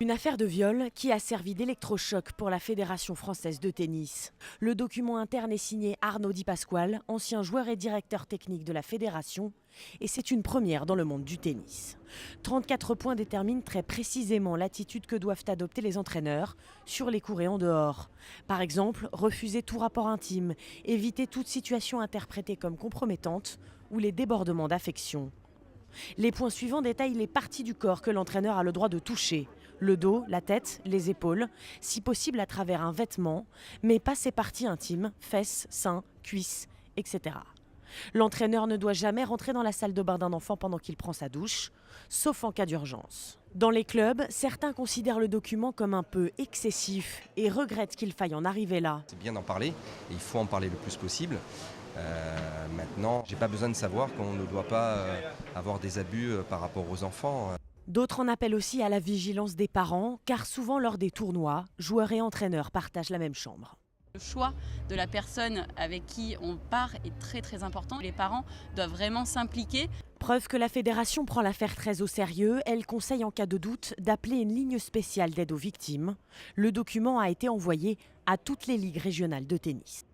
Une affaire de viol qui a servi d'électrochoc pour la Fédération française de tennis. Le document interne est signé Arnaud Di Pasquale, ancien joueur et directeur technique de la fédération, et c'est une première dans le monde du tennis. 34 points déterminent très précisément l'attitude que doivent adopter les entraîneurs sur les cours et en dehors. Par exemple, refuser tout rapport intime, éviter toute situation interprétée comme compromettante ou les débordements d'affection. Les points suivants détaillent les parties du corps que l'entraîneur a le droit de toucher. Le dos, la tête, les épaules, si possible à travers un vêtement, mais pas ses parties intimes, fesses, seins, cuisses, etc. L'entraîneur ne doit jamais rentrer dans la salle de bain d'un enfant pendant qu'il prend sa douche, sauf en cas d'urgence. Dans les clubs, certains considèrent le document comme un peu excessif et regrettent qu'il faille en arriver là. C'est bien d'en parler, et il faut en parler le plus possible. Maintenant, j'ai pas besoin de savoir qu'on ne doit pas avoir des abus par rapport aux enfants. D'autres en appellent aussi à la vigilance des parents, car souvent lors des tournois, joueurs et entraîneurs partagent la même chambre. Le choix de la personne avec qui on part est très important. Les parents doivent vraiment s'impliquer. Preuve que la fédération prend l'affaire très au sérieux, elle conseille en cas de doute d'appeler une ligne spéciale d'aide aux victimes. Le document a été envoyé à toutes les ligues régionales de tennis.